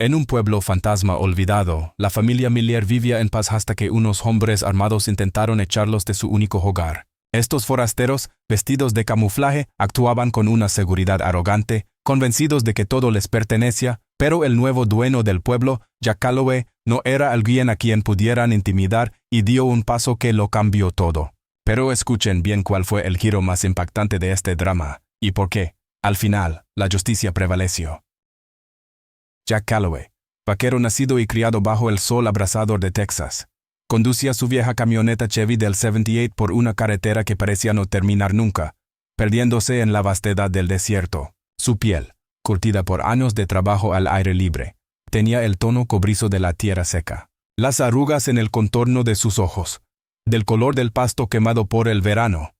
En un pueblo fantasma olvidado, la familia Miller vivía en paz hasta que unos hombres armados intentaron echarlos de su único hogar. Estos forasteros, vestidos de camuflaje, actuaban con una seguridad arrogante, convencidos de que todo les pertenecía, pero el nuevo dueño del pueblo, Jack Calloway, no era alguien a quien pudieran intimidar y dio un paso que lo cambió todo. Pero escuchen bien cuál fue el giro más impactante de este drama, y por qué. Al final, la justicia prevaleció. Jack Calloway, vaquero nacido y criado bajo el sol abrasador de Texas, conducía su vieja camioneta Chevy del 78 por una carretera que parecía no terminar nunca, perdiéndose en la vastedad del desierto. Su piel, curtida por años de trabajo al aire libre, tenía el tono cobrizo de la tierra seca. Las arrugas en el contorno de sus ojos, del color del pasto quemado por el verano,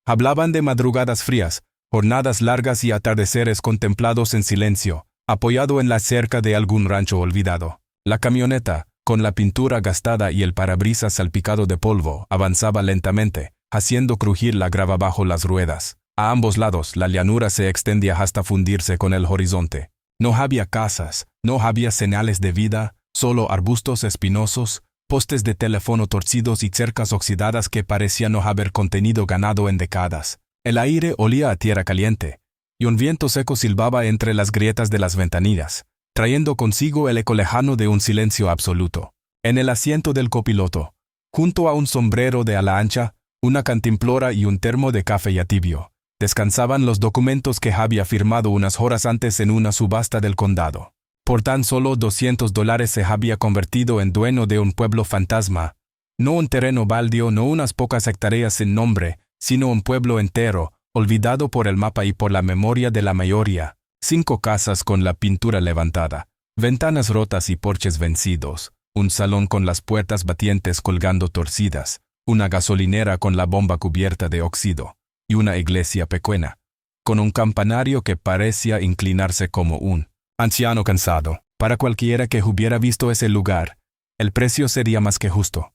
hablaban de madrugadas frías, jornadas largas y atardeceres contemplados en silencio, apoyado en la cerca de algún rancho olvidado. La camioneta, con la pintura gastada y el parabrisas salpicado de polvo, avanzaba lentamente, haciendo crujir la grava bajo las ruedas. A ambos lados, la llanura se extendía hasta fundirse con el horizonte. No había casas, no había señales de vida, solo arbustos espinosos, postes de teléfono torcidos y cercas oxidadas que parecían no haber contenido ganado en décadas. El aire olía a tierra caliente, y un viento seco silbaba entre las grietas de las ventanillas, trayendo consigo el eco lejano de un silencio absoluto. En el asiento del copiloto, junto a un sombrero de ala ancha, una cantimplora y un termo de café ya tibio, descansaban los documentos que había firmado unas horas antes en una subasta del condado. Por tan solo $200 se había convertido en dueño de un pueblo fantasma, no un terreno baldío, no unas pocas hectáreas sin nombre, sino un pueblo entero, olvidado por el mapa y por la memoria de la mayoría. 5 casas con la pintura levantada, ventanas rotas y porches vencidos, un salón con las puertas batientes colgando torcidas, una gasolinera con la bomba cubierta de óxido, y una iglesia pequeña, con un campanario que parecía inclinarse como un anciano cansado. Para cualquiera que hubiera visto ese lugar, el precio sería más que justo.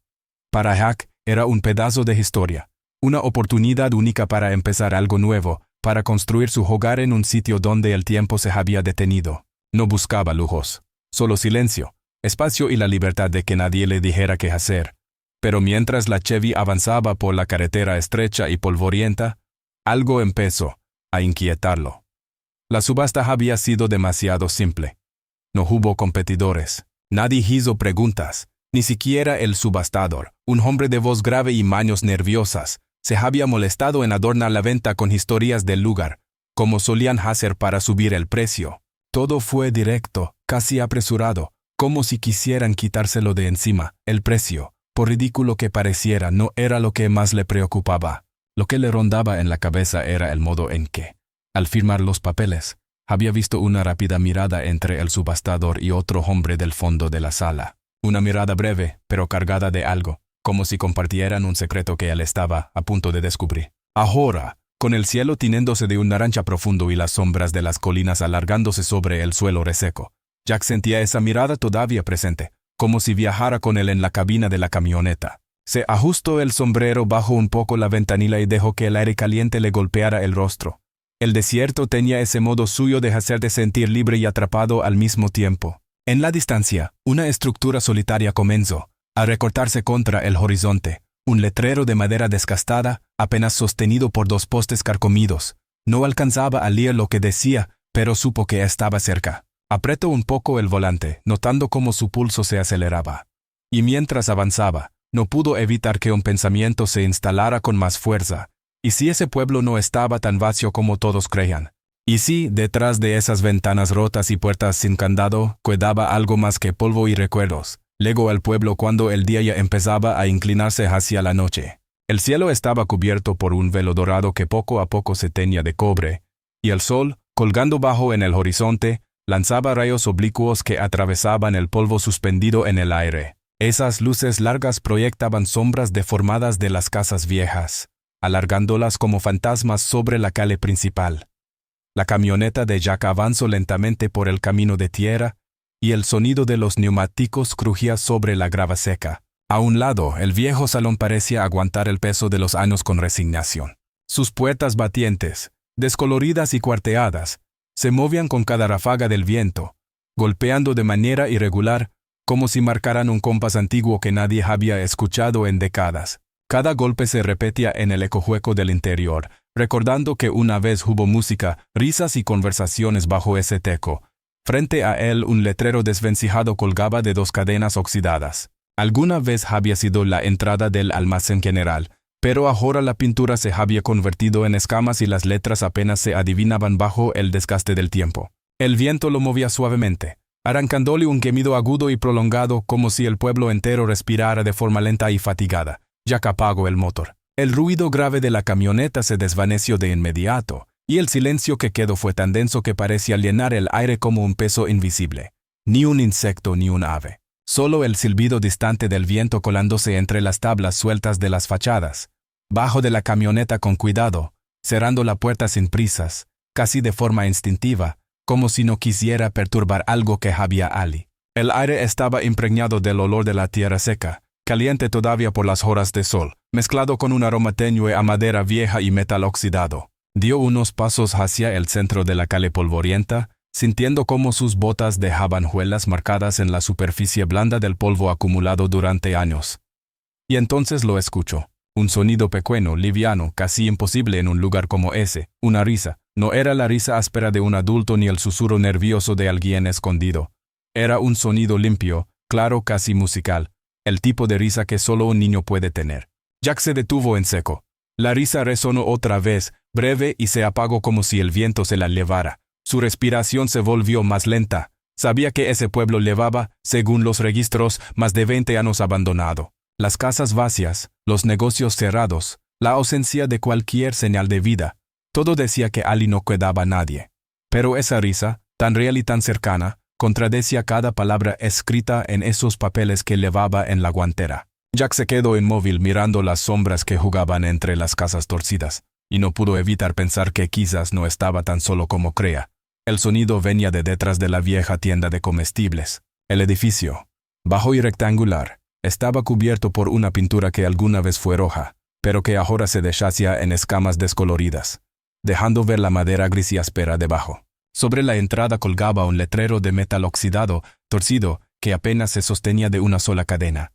Para Jack era un pedazo de historia, una oportunidad única para empezar algo nuevo, para construir su hogar en un sitio donde el tiempo se había detenido. No buscaba lujos, solo silencio, espacio y la libertad de que nadie le dijera qué hacer. Pero mientras la Chevy avanzaba por la carretera estrecha y polvorienta, algo empezó a inquietarlo. La subasta había sido demasiado simple. No hubo competidores. Nadie hizo preguntas. Ni siquiera el subastador, un hombre de voz grave y manos nerviosas, se había molestado en adornar la venta con historias del lugar, como solían hacer para subir el precio. Todo fue directo, casi apresurado, como si quisieran quitárselo de encima. El precio, por ridículo que pareciera, no era lo que más le preocupaba. Lo que le rondaba en la cabeza era el modo en que, al firmar los papeles, había visto una rápida mirada entre el subastador y otro hombre del fondo de la sala. Una mirada breve, pero cargada de algo, como si compartieran un secreto que él estaba a punto de descubrir. Ahora, con el cielo tiñéndose de un naranja profundo y las sombras de las colinas alargándose sobre el suelo reseco, Jack sentía esa mirada todavía presente, como si viajara con él en la cabina de la camioneta. Se ajustó el sombrero, bajó un poco la ventanilla y dejó que el aire caliente le golpeara el rostro. El desierto tenía ese modo suyo de hacerte sentir libre y atrapado al mismo tiempo. En la distancia, una estructura solitaria comenzó a recortarse contra el horizonte, un letrero de madera desgastada, apenas sostenido por 2 postes carcomidos. No alcanzaba a leer lo que decía, pero supo que estaba cerca. Apretó un poco el volante, notando cómo su pulso se aceleraba. Y mientras avanzaba, no pudo evitar que un pensamiento se instalara con más fuerza. ¿Y si ese pueblo no estaba tan vacío como todos creían? ¿Y si, detrás de esas ventanas rotas y puertas sin candado, quedaba algo más que polvo y recuerdos? Llegó al pueblo cuando el día ya empezaba a inclinarse hacia la noche. El cielo estaba cubierto por un velo dorado que poco a poco se teñía de cobre, y el sol, colgando bajo en el horizonte, lanzaba rayos oblicuos que atravesaban el polvo suspendido en el aire. Esas luces largas proyectaban sombras deformadas de las casas viejas, alargándolas como fantasmas sobre la calle principal. La camioneta de Jack avanzó lentamente por el camino de tierra, y el sonido de los neumáticos crujía sobre la grava seca. A un lado, el viejo salón parecía aguantar el peso de los años con resignación. Sus puertas batientes, descoloridas y cuarteadas, se movían con cada ráfaga del viento, golpeando de manera irregular, como si marcaran un compás antiguo que nadie había escuchado en décadas. Cada golpe se repetía en el eco hueco del interior, recordando que una vez hubo música, risas y conversaciones bajo ese techo. Frente a él un letrero desvencijado colgaba de 2 cadenas oxidadas. Alguna vez había sido la entrada del almacén general, pero ahora la pintura se había convertido en escamas y las letras apenas se adivinaban bajo el desgaste del tiempo. El viento lo movía suavemente, arrancándole un gemido agudo y prolongado como si el pueblo entero respirara de forma lenta y fatigada. Jack apagó el motor. El ruido grave de la camioneta se desvaneció de inmediato, y el silencio que quedó fue tan denso que parecía llenar el aire como un peso invisible. Ni un insecto ni un ave. Solo el silbido distante del viento colándose entre las tablas sueltas de las fachadas. Bajo de la camioneta con cuidado, cerrando la puerta sin prisas, casi de forma instintiva, como si no quisiera perturbar algo que había Ali. El aire estaba impregnado del olor de la tierra seca, caliente todavía por las horas de sol, mezclado con un aroma tenue a madera vieja y metal oxidado. Dio unos pasos hacia el centro de la calle polvorienta, sintiendo cómo sus botas dejaban huellas marcadas en la superficie blanda del polvo acumulado durante años. Y entonces lo escuchó. Un sonido pequeño, liviano, casi imposible en un lugar como ese. Una risa. No era la risa áspera de un adulto ni el susurro nervioso de alguien escondido. Era un sonido limpio, claro, casi musical. El tipo de risa que solo un niño puede tener. Jack se detuvo en seco. La risa resonó otra vez, breve, y se apagó como si el viento se la llevara. Su respiración se volvió más lenta. Sabía que ese pueblo llevaba, según los registros, más de 20 años abandonado. Las casas vacías, los negocios cerrados, la ausencia de cualquier señal de vida. Todo decía que allí no quedaba nadie. Pero esa risa, tan real y tan cercana, contradecía cada palabra escrita en esos papeles que llevaba en la guantera. Jack se quedó inmóvil mirando las sombras que jugaban entre las casas torcidas, y no pudo evitar pensar que quizás no estaba tan solo como crea. El sonido venía de detrás de la vieja tienda de comestibles. El edificio, bajo y rectangular, estaba cubierto por una pintura que alguna vez fue roja, pero que ahora se deshacía en escamas descoloridas, dejando ver la madera gris y áspera debajo. Sobre la entrada colgaba un letrero de metal oxidado, torcido, que apenas se sostenía de una sola cadena.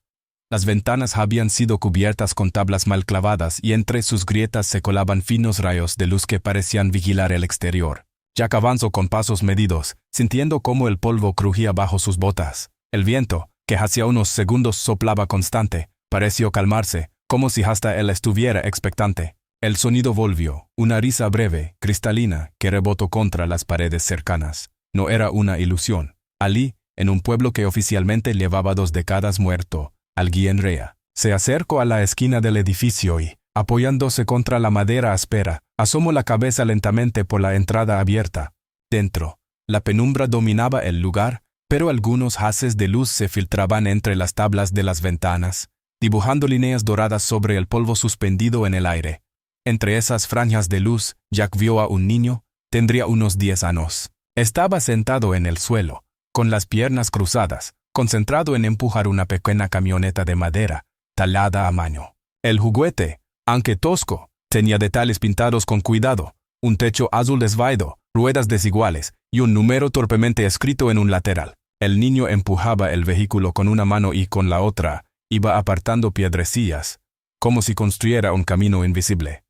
Las ventanas habían sido cubiertas con tablas mal clavadas y entre sus grietas se colaban finos rayos de luz que parecían vigilar el exterior. Jack avanzó con pasos medidos, sintiendo cómo el polvo crujía bajo sus botas. El viento, que hacía unos segundos soplaba constante, pareció calmarse, como si hasta él estuviera expectante. El sonido volvió, una risa breve, cristalina, que rebotó contra las paredes cercanas. No era una ilusión. Allí, en un pueblo que oficialmente llevaba 2 décadas muerto, alguien reía. Se acercó a la esquina del edificio y, apoyándose contra la madera áspera, asomó la cabeza lentamente por la entrada abierta. Dentro, la penumbra dominaba el lugar, pero algunos haces de luz se filtraban entre las tablas de las ventanas, dibujando líneas doradas sobre el polvo suspendido en el aire. Entre esas franjas de luz, Jack vio a un niño, tendría unos 10 años. Estaba sentado en el suelo, con las piernas cruzadas, concentrado en empujar una pequeña camioneta de madera, talada a mano. El juguete, aunque tosco, tenía detalles pintados con cuidado, un techo azul desvaído, ruedas desiguales y un número torpemente escrito en un lateral. El niño empujaba el vehículo con una mano y con la otra iba apartando piedrecillas, como si construyera un camino invisible.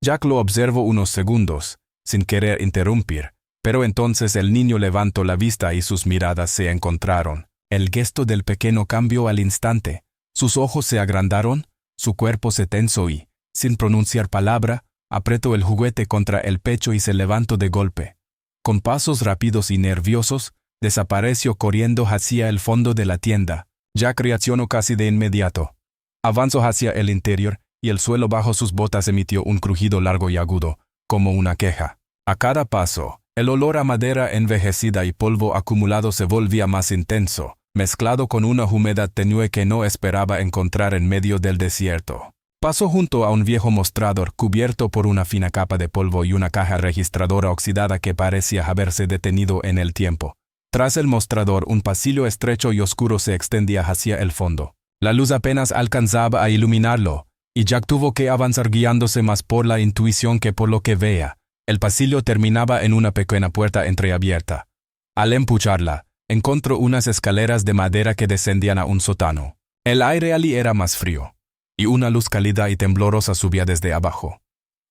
Jack lo observó unos segundos, sin querer interrumpir, pero entonces el niño levantó la vista y sus miradas se encontraron. El gesto del pequeño cambió al instante. Sus ojos se agrandaron, su cuerpo se tensó y, sin pronunciar palabra, apretó el juguete contra el pecho y se levantó de golpe. Con pasos rápidos y nerviosos, desapareció corriendo hacia el fondo de la tienda. Jack reaccionó casi de inmediato. Avanzó hacia el interior y el suelo bajo sus botas emitió un crujido largo y agudo, como una queja. A cada paso, el olor a madera envejecida y polvo acumulado se volvía más intenso, mezclado con una humedad tenue que no esperaba encontrar en medio del desierto. Pasó junto a un viejo mostrador cubierto por una fina capa de polvo y una caja registradora oxidada que parecía haberse detenido en el tiempo. Tras el mostrador, un pasillo estrecho y oscuro se extendía hacia el fondo. La luz apenas alcanzaba a iluminarlo, y Jack tuvo que avanzar guiándose más por la intuición que por lo que veía. El pasillo terminaba en una pequeña puerta entreabierta. Al empujarla, encontró unas escaleras de madera que descendían a un sótano. El aire allí era más frío, y una luz cálida y temblorosa subía desde abajo.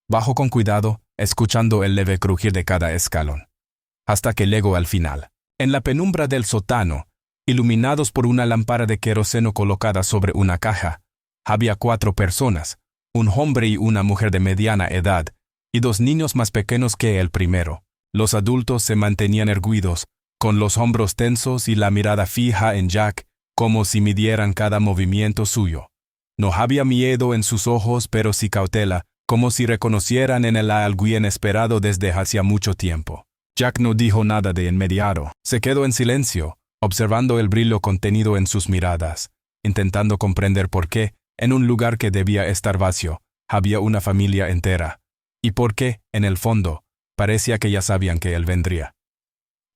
Bajó con cuidado, escuchando el leve crujir de cada escalón, hasta que llegó al final. En la penumbra del sótano, iluminados por una lámpara de queroseno colocada sobre una caja, había 4 personas, un hombre y una mujer de mediana edad, y 2 niños más pequeños que el primero. Los adultos se mantenían erguidos, con los hombros tensos y la mirada fija en Jack, como si midieran cada movimiento suyo. No había miedo en sus ojos, pero sí cautela, como si reconocieran en él a alguien esperado desde hacía mucho tiempo. Jack no dijo nada de inmediato. Se quedó en silencio, observando el brillo contenido en sus miradas, intentando comprender por qué, en un lugar que debía estar vacío, había una familia entera, y por qué, en el fondo, parecía que ya sabían que él vendría.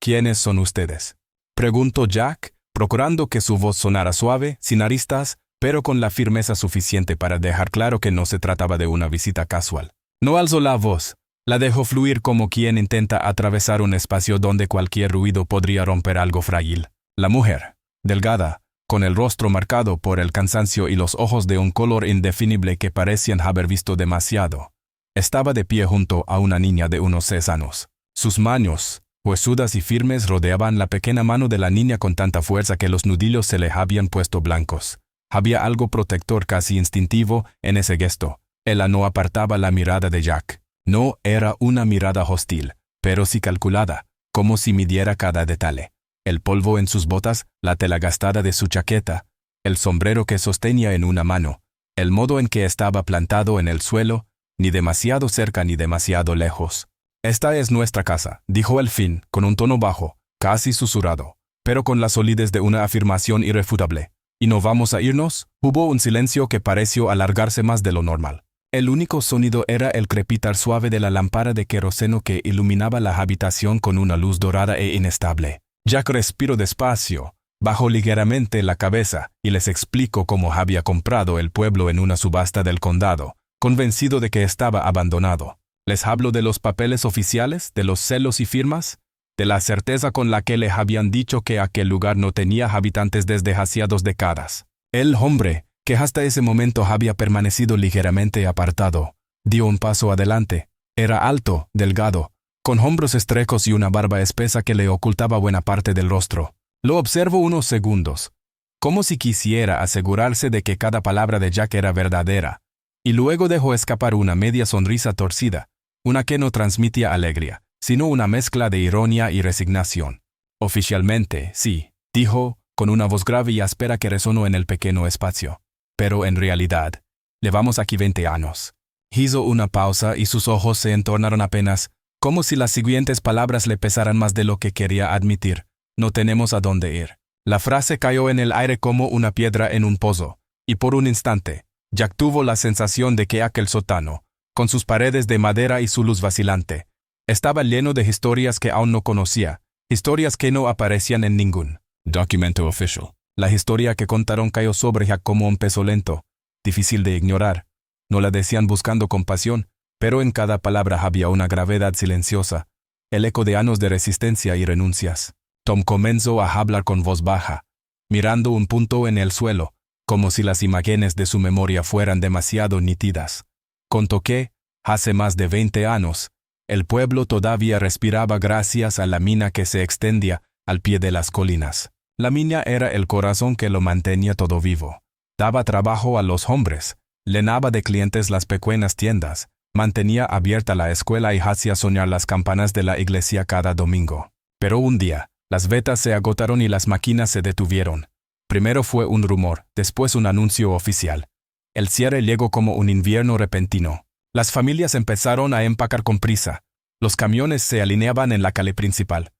¿Quiénes son ustedes?, preguntó Jack, procurando que su voz sonara suave, sin aristas, pero con la firmeza suficiente para dejar claro que no se trataba de una visita casual. No alzó la voz, la dejó fluir como quien intenta atravesar un espacio donde cualquier ruido podría romper algo frágil. La mujer, delgada, con el rostro marcado por el cansancio y los ojos de un color indefinible que parecían haber visto demasiado, estaba de pie junto a una niña de unos 6 años. Sus manos, huesudas y firmes, rodeaban la pequeña mano de la niña con tanta fuerza que los nudillos se le habían puesto blancos. Había algo protector casi instintivo en ese gesto. Ella no apartaba la mirada de Jack. No era una mirada hostil, pero sí calculada, como si midiera cada detalle. El polvo en sus botas, la tela gastada de su chaqueta, el sombrero que sostenía en una mano, el modo en que estaba plantado en el suelo, ni demasiado cerca ni demasiado lejos. «Esta es nuestra casa», dijo al fin, con un tono bajo, casi susurrado, pero con la solidez de una afirmación irrefutable. «¿Y no vamos a irnos?». Hubo un silencio que pareció alargarse más de lo normal. El único sonido era el crepitar suave de la lámpara de queroseno que iluminaba la habitación con una luz dorada e inestable. Jack respiró despacio, bajó ligeramente la cabeza y les explicó cómo había comprado el pueblo en una subasta del condado, convencido de que estaba abandonado. Les habló de los papeles oficiales, de los celos y firmas, de la certeza con la que le habían dicho que aquel lugar no tenía habitantes desde hacía 2 décadas. El hombre, que hasta ese momento había permanecido ligeramente apartado, dio un paso adelante. Era alto, delgado, con hombros estrechos y una barba espesa que le ocultaba buena parte del rostro. Lo observó unos segundos, como si quisiera asegurarse de que cada palabra de Jack era verdadera, y luego dejó escapar una media sonrisa torcida, una que no transmitía alegría, sino una mezcla de ironía y resignación. «Oficialmente, sí», dijo, con una voz grave y áspera que resonó en el pequeño espacio. «Pero en realidad, llevamos aquí 20 años». Hizo una pausa y sus ojos se entornaron apenas, como si las siguientes palabras le pesaran más de lo que quería admitir. «No tenemos a dónde ir». La frase cayó en el aire como una piedra en un pozo, y por un instante, Jack tuvo la sensación de que aquel sótano, con sus paredes de madera y su luz vacilante, estaba lleno de historias que aún no conocía, historias que no aparecían en ningún documento oficial. La historia que contaron cayó sobre Jack como un peso lento, difícil de ignorar. No la decían buscando compasión, pero en cada palabra había una gravedad silenciosa, el eco de años de resistencia y renuncias. Tom comenzó a hablar con voz baja, mirando un punto en el suelo, como si las imágenes de su memoria fueran demasiado nítidas. Contó que, hace más de 20 años, el pueblo todavía respiraba gracias a la mina que se extendía al pie de las colinas. La mina era el corazón que lo mantenía todo vivo. Daba trabajo a los hombres, llenaba de clientes las pequeñas tiendas, mantenía abierta la escuela y hacía sonar las campanas de la iglesia cada domingo. Pero un día, las vetas se agotaron y las máquinas se detuvieron. Primero fue un rumor, después un anuncio oficial. El cierre llegó como un invierno repentino. Las familias empezaron a empacar con prisa. Los camiones se alineaban en la calle principal,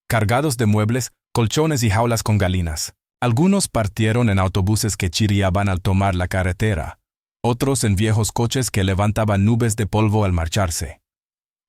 cargados de muebles, colchones y jaulas con galinas. Algunos partieron en autobuses que chirriaban al tomar la carretera, otros en viejos coches que levantaban nubes de polvo al marcharse.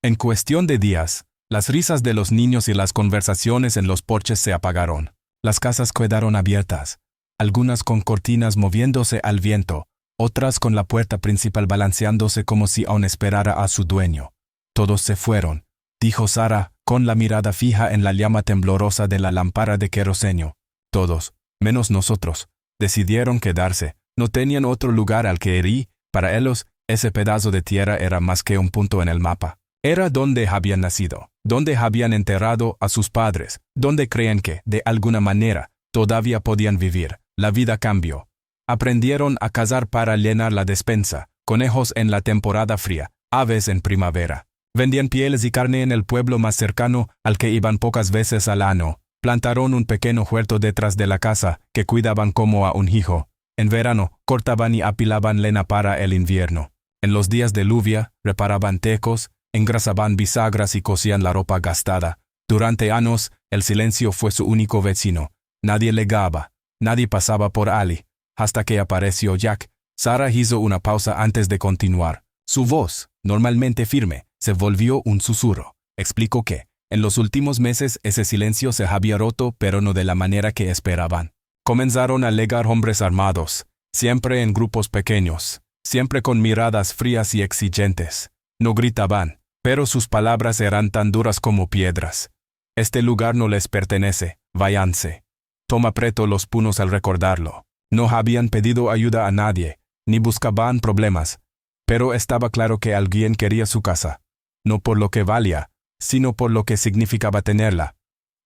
En cuestión de días, las risas de los niños y las conversaciones en los porches se apagaron. Las casas quedaron abiertas, algunas con cortinas moviéndose al viento, otras con la puerta principal balanceándose como si aún esperara a su dueño. «Todos se fueron», dijo Sara, con la mirada fija en la llama temblorosa de la lámpara de queroseno. Todos, menos nosotros, decidieron quedarse. No tenían otro lugar al que ir y, para ellos, ese pedazo de tierra era más que un punto en el mapa. Era donde habían nacido, donde habían enterrado a sus padres, donde creían que, de alguna manera, todavía podían vivir. La vida cambió. Aprendieron a cazar para llenar la despensa, conejos en la temporada fría, aves en primavera. Vendían pieles y carne en el pueblo más cercano, al que iban pocas veces al año. Plantaron un pequeño huerto detrás de la casa, que cuidaban como a un hijo. En verano, cortaban y apilaban leña para el invierno. En los días de lluvia, reparaban tecos, engrasaban bisagras y cosían la ropa gastada. Durante años, el silencio fue su único vecino. Nadie legaba, nadie pasaba por Ali. Hasta que apareció Jack, Sarah hizo una pausa antes de continuar. Su voz, normalmente firme, se volvió un susurro. Explicó que, en los últimos meses, ese silencio se había roto, pero no de la manera que esperaban. Comenzaron a llegar hombres armados, siempre en grupos pequeños, siempre con miradas frías y exigentes. No gritaban, pero sus palabras eran tan duras como piedras. Este lugar no les pertenece, váyanse. Tom apretó los puños al recordarlo. No habían pedido ayuda a nadie, ni buscaban problemas, pero estaba claro que alguien quería su casa, no por lo que valía, sino por lo que significaba tenerla.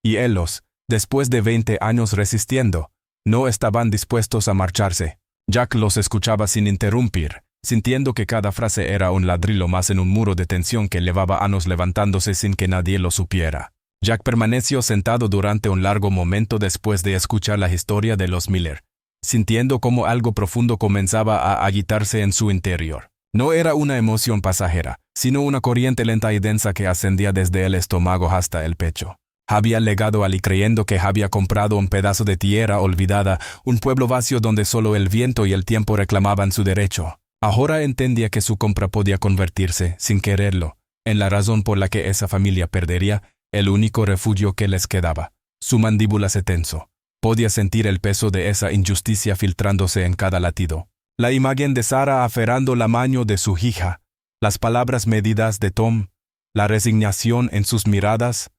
Y ellos, después de 20 años resistiendo, no estaban dispuestos a marcharse. Jack los escuchaba sin interrumpir, sintiendo que cada frase era un ladrillo más en un muro de tensión que llevaba años levantándose sin que nadie lo supiera. Jack permaneció sentado durante un largo momento después de escuchar la historia de los Miller, sintiendo como algo profundo comenzaba a agitarse en su interior. No era una emoción pasajera, sino una corriente lenta y densa que ascendía desde el estómago hasta el pecho. Había llegado allí creyendo que había comprado un pedazo de tierra olvidada, un pueblo vacío donde solo el viento y el tiempo reclamaban su derecho. Ahora entendía que su compra podía convertirse, sin quererlo, en la razón por la que esa familia perdería el único refugio que les quedaba. Su mandíbula se tensó. Podía sentir el peso de esa injusticia filtrándose en cada latido. La imagen de Sarah aferrando la mano de su hija, las palabras medidas de Tom, la resignación en sus miradas,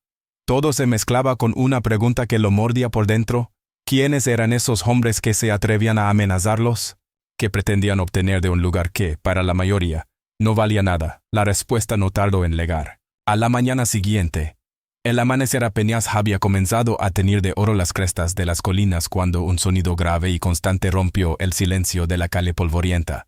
todo se mezclaba con una pregunta que lo mordía por dentro. ¿Quiénes eran esos hombres que se atrevían a amenazarlos? ¿Qué pretendían obtener de un lugar que, para la mayoría, no valía nada? La respuesta no tardó en llegar. A la mañana siguiente, el amanecer apenas había comenzado a teñir de oro las crestas de las colinas cuando un sonido grave y constante rompió el silencio de la calle polvorienta.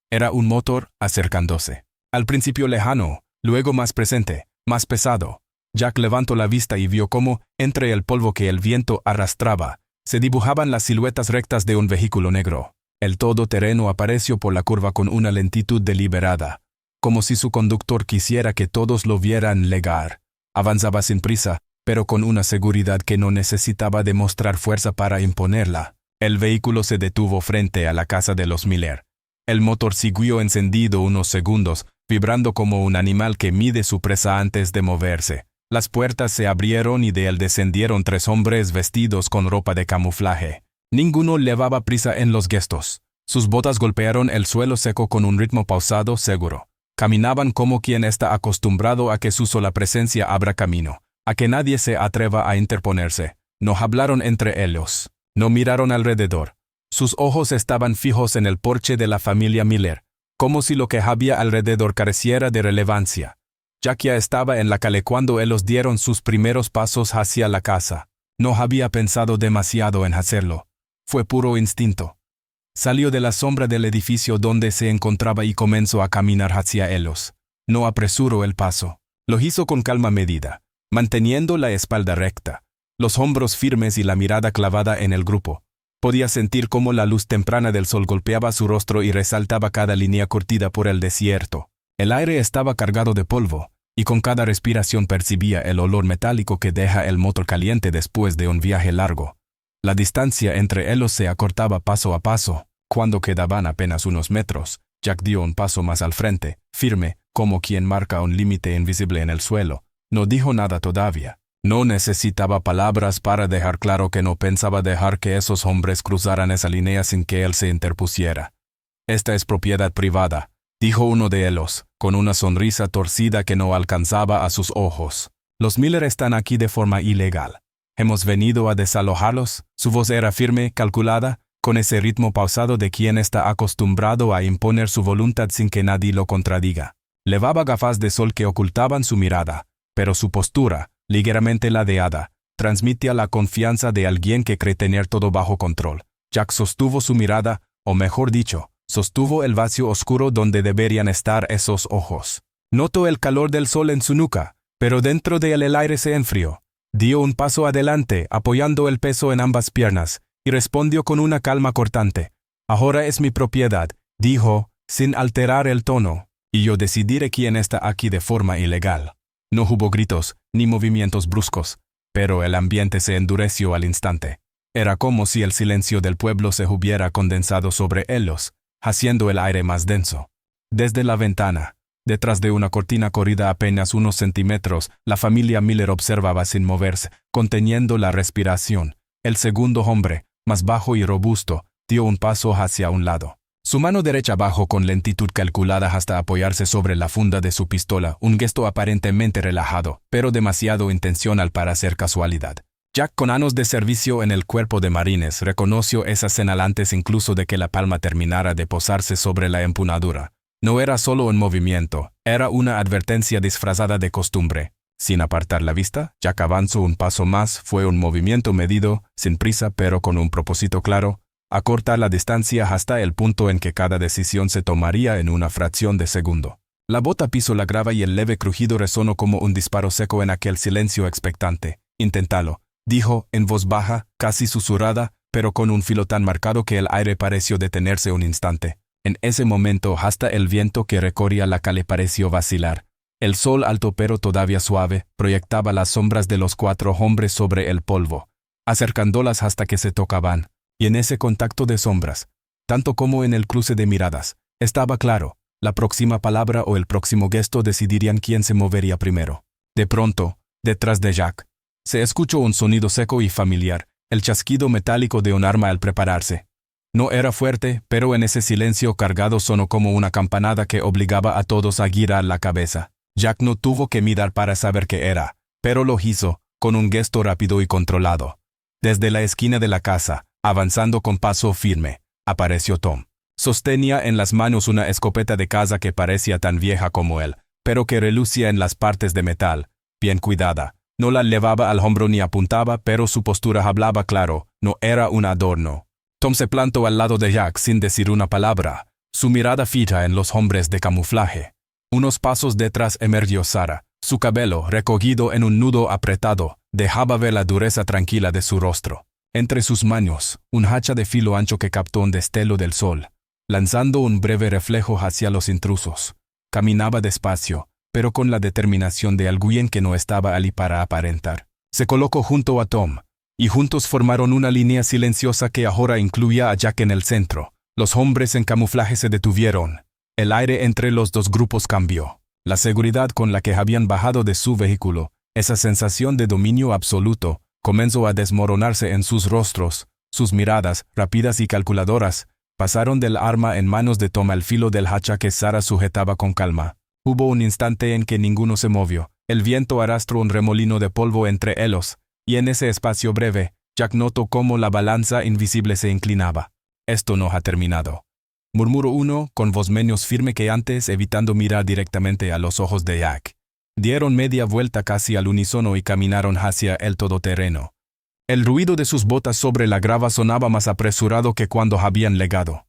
Era un motor acercándose. Al principio lejano, luego más presente, más pesado. Jack levantó la vista y vio cómo, entre el polvo que el viento arrastraba, se dibujaban las siluetas rectas de un vehículo negro. El todoterreno apareció por la curva con una lentitud deliberada, como si su conductor quisiera que todos lo vieran llegar. Avanzaba sin prisa, pero con una seguridad que no necesitaba demostrar fuerza para imponerla. El vehículo se detuvo frente a la casa de los Miller. El motor siguió encendido unos segundos, vibrando como un animal que mide su presa antes de moverse. Las puertas se abrieron y de él descendieron 3 hombres vestidos con ropa de camuflaje. Ninguno llevaba prisa en los gestos. Sus botas golpearon el suelo seco con un ritmo pausado, seguro. Caminaban como quien está acostumbrado a que su sola presencia abra camino, a que nadie se atreva a interponerse. No hablaron entre ellos. No miraron alrededor. Sus ojos estaban fijos en el porche de la familia Miller, como si lo que había alrededor careciera de relevancia. Jack ya estaba en la calle cuando ellos dieron sus primeros pasos hacia la casa. No había pensado demasiado en hacerlo. Fue puro instinto. Salió de la sombra del edificio donde se encontraba y comenzó a caminar hacia ellos. No apresuró el paso. Lo hizo con calma medida, manteniendo la espalda recta, los hombros firmes y la mirada clavada en el grupo. Podía sentir cómo la luz temprana del sol golpeaba su rostro y resaltaba cada línea curtida por el desierto. El aire estaba cargado de polvo, y con cada respiración percibía el olor metálico que deja el motor caliente después de un viaje largo. La distancia entre ellos se acortaba paso a paso. Cuando quedaban apenas unos metros, Jack dio un paso más al frente, firme, como quien marca un límite invisible en el suelo. No dijo nada todavía. No necesitaba palabras para dejar claro que no pensaba dejar que esos hombres cruzaran esa línea sin que él se interpusiera. «Esta es propiedad privada», dijo uno de ellos, con una sonrisa torcida que no alcanzaba a sus ojos. Los Miller están aquí de forma ilegal. Hemos venido a desalojarlos. Su voz era firme, calculada, con ese ritmo pausado de quien está acostumbrado a imponer su voluntad sin que nadie lo contradiga. Llevaba gafas de sol que ocultaban su mirada, pero su postura, ligeramente ladeada, transmitía la confianza de alguien que cree tener todo bajo control. Jack sostuvo su mirada, o mejor dicho, sostuvo el vacío oscuro donde deberían estar esos ojos. Notó el calor del sol en su nuca, pero dentro de él el aire se enfrió. Dio un paso adelante, apoyando el peso en ambas piernas, y respondió con una calma cortante. «Ahora es mi propiedad», dijo, sin alterar el tono, «y yo decidiré quién está aquí de forma ilegal». No hubo gritos, ni movimientos bruscos, pero el ambiente se endureció al instante. Era como si el silencio del pueblo se hubiera condensado sobre ellos, haciendo el aire más denso. Desde la ventana, detrás de una cortina corrida apenas unos centímetros, la familia Miller observaba sin moverse, conteniendo la respiración. El segundo hombre, más bajo y robusto, dio un paso hacia un lado. Su mano derecha bajó con lentitud calculada hasta apoyarse sobre la funda de su pistola, un gesto aparentemente relajado, pero demasiado intencional para ser casualidad. Jack, con años de servicio en el cuerpo de marines, reconoció esa señal antes incluso de que la palma terminara de posarse sobre la empuñadura. No era solo un movimiento, era una advertencia disfrazada de costumbre. Sin apartar la vista, Jack avanzó un paso más. Fue un movimiento medido, sin prisa pero con un propósito claro: acortar la distancia hasta el punto en que cada decisión se tomaría en una fracción de segundo. La bota pisó la grava y el leve crujido resonó como un disparo seco en aquel silencio expectante. «Inténtalo», dijo, en voz baja, casi susurrada, pero con un filo tan marcado que el aire pareció detenerse un instante. En ese momento hasta el viento que recorría la calle pareció vacilar. El sol, alto pero todavía suave, proyectaba las sombras de los 4 hombres sobre el polvo, acercándolas hasta que se tocaban. Y en ese contacto de sombras, tanto como en el cruce de miradas, estaba claro: la próxima palabra o el próximo gesto decidirían quién se movería primero. De pronto, detrás de Jack, se escuchó un sonido seco y familiar, el chasquido metálico de un arma al prepararse. No era fuerte, pero en ese silencio cargado sonó como una campanada que obligaba a todos a girar la cabeza. Jack no tuvo que mirar para saber qué era, pero lo hizo, con un gesto rápido y controlado. Desde la esquina de la casa, avanzando con paso firme, apareció Tom. Sostenía en las manos una escopeta de caza que parecía tan vieja como él, pero que relucía en las partes de metal, bien cuidada. No la llevaba al hombro ni apuntaba, pero su postura hablaba claro, no era un adorno. Tom se plantó al lado de Jack sin decir una palabra, su mirada fija en los hombres de camuflaje. Unos pasos detrás emergió Sarah. Su cabello, recogido en un nudo apretado, dejaba ver la dureza tranquila de su rostro. Entre sus manos, un hacha de filo ancho que captó un destello del sol, lanzando un breve reflejo hacia los intrusos. Caminaba despacio, pero con la determinación de alguien que no estaba allí para aparentar. Se colocó junto a Tom, y juntos formaron una línea silenciosa que ahora incluía a Jack en el centro. Los hombres en camuflaje se detuvieron. El aire entre los dos grupos cambió. La seguridad con la que habían bajado de su vehículo, esa sensación de dominio absoluto, comenzó a desmoronarse en sus rostros. Sus miradas, rápidas y calculadoras, pasaron del arma en manos de Tom al filo del hacha que Sarah sujetaba con calma. Hubo un instante en que ninguno se movió. El viento arrastró un remolino de polvo entre ellos, y en ese espacio breve, Jack notó cómo la balanza invisible se inclinaba. «Esto no ha terminado», murmuró uno, con voz menos firme que antes, evitando mirar directamente a los ojos de Jack. Dieron media vuelta casi al unísono y caminaron hacia el todoterreno. El ruido de sus botas sobre la grava sonaba más apresurado que cuando habían llegado.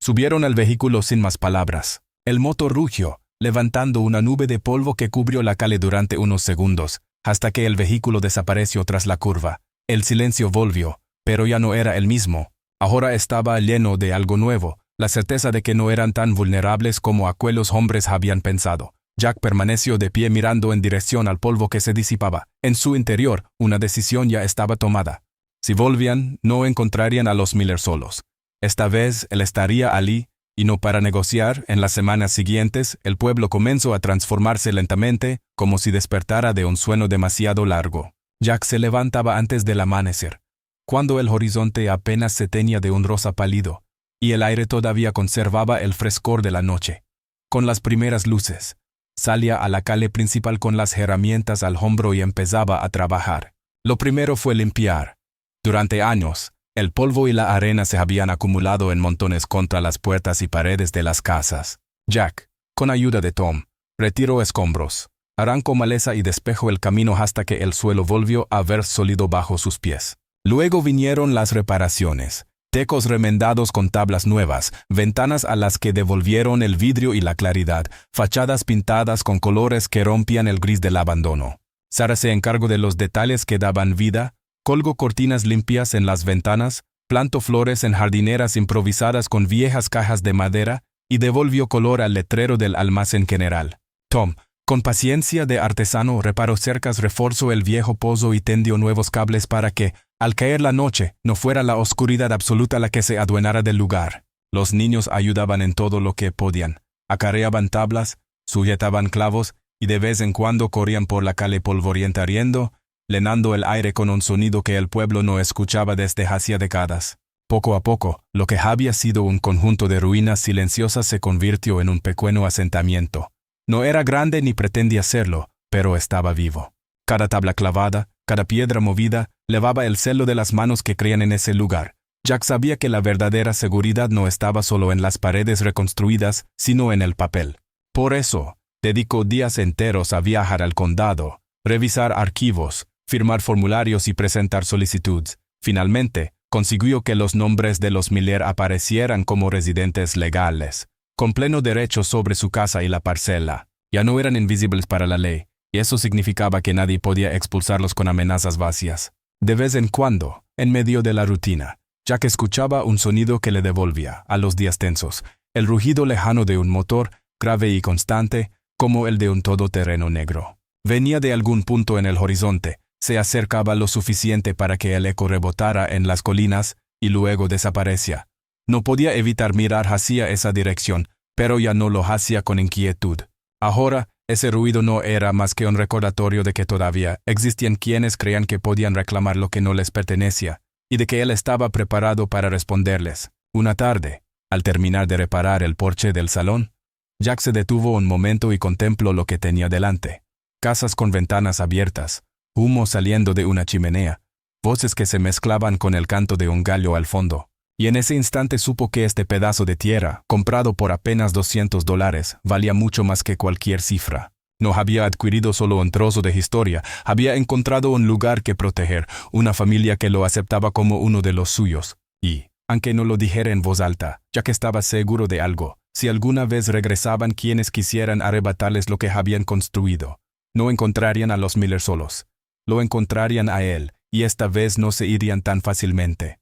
Subieron al vehículo sin más palabras. El motor rugió, levantando una nube de polvo que cubrió la calle durante unos segundos, hasta que el vehículo desapareció tras la curva. El silencio volvió, pero ya no era el mismo. Ahora estaba lleno de algo nuevo, la certeza de que no eran tan vulnerables como aquellos hombres habían pensado. Jack permaneció de pie mirando en dirección al polvo que se disipaba. En su interior, una decisión ya estaba tomada. Si volvían, no encontrarían a los Miller solos. Esta vez él estaría allí, y no para negociar. En las semanas siguientes, el pueblo comenzó a transformarse lentamente, como si despertara de un sueño demasiado largo. Jack se levantaba antes del amanecer, cuando el horizonte apenas se teñía de un rosa pálido, y el aire todavía conservaba el frescor de la noche. Con las primeras luces, salía a la calle principal con las herramientas al hombro y empezaba a trabajar. Lo primero fue limpiar. Durante años, el polvo y la arena se habían acumulado en montones contra las puertas y paredes de las casas. Jack, con ayuda de Tom, retiró escombros, arrancó maleza y despejó el camino hasta que el suelo volvió a ver sólido bajo sus pies. Luego vinieron las reparaciones. Tecos remendados con tablas nuevas, ventanas a las que devolvieron el vidrio y la claridad, fachadas pintadas con colores que rompían el gris del abandono. Sara se encargó de los detalles que daban vida, colgó cortinas limpias en las ventanas, plantó flores en jardineras improvisadas con viejas cajas de madera y devolvió color al letrero del almacén general. Tom, con paciencia de artesano, reparó cercas, reforzó el viejo pozo y tendió nuevos cables para que, al caer la noche, no fuera la oscuridad absoluta la que se adueñara del lugar. Los niños ayudaban en todo lo que podían. Acarreaban tablas, sujetaban clavos y de vez en cuando corrían por la calle polvorienta riendo, llenando el aire con un sonido que el pueblo no escuchaba desde hacía décadas. Poco a poco, lo que había sido un conjunto de ruinas silenciosas se convirtió en un pequeño asentamiento. No era grande ni pretendía serlo, pero estaba vivo. Cada tabla clavada, cada piedra movida, levaba el celo de las manos que creían en ese lugar. Jack sabía que la verdadera seguridad no estaba solo en las paredes reconstruidas, sino en el papel. Por eso, dedicó días enteros a viajar al condado, revisar archivos, firmar formularios y presentar solicitudes. Finalmente, consiguió que los nombres de los Miller aparecieran como residentes legales, con pleno derecho sobre su casa y la parcela. Ya no eran invisibles para la ley, y eso significaba que nadie podía expulsarlos con amenazas vacías. De vez en cuando, en medio de la rutina, Jack escuchaba un sonido que le devolvía, a los días tensos, el rugido lejano de un motor, grave y constante, como el de un todoterreno negro. Venía de algún punto en el horizonte, se acercaba lo suficiente para que el eco rebotara en las colinas y luego desaparecía. No podía evitar mirar hacia esa dirección, pero ya no lo hacía con inquietud. Ahora, ese ruido no era más que un recordatorio de que todavía existían quienes creían que podían reclamar lo que no les pertenecía, y de que él estaba preparado para responderles. Una tarde, al terminar de reparar el porche del salón, Jack se detuvo un momento y contempló lo que tenía delante. Casas con ventanas abiertas, humo saliendo de una chimenea, voces que se mezclaban con el canto de un gallo al fondo. Y en ese instante supo que este pedazo de tierra, comprado por apenas $200, valía mucho más que cualquier cifra. No había adquirido solo un trozo de historia, había encontrado un lugar que proteger, una familia que lo aceptaba como uno de los suyos. Y, aunque no lo dijera en voz alta, ya que estaba seguro de algo, si alguna vez regresaban quienes quisieran arrebatarles lo que habían construido, no encontrarían a los Miller solos. Lo encontrarían a él, y esta vez no se irían tan fácilmente.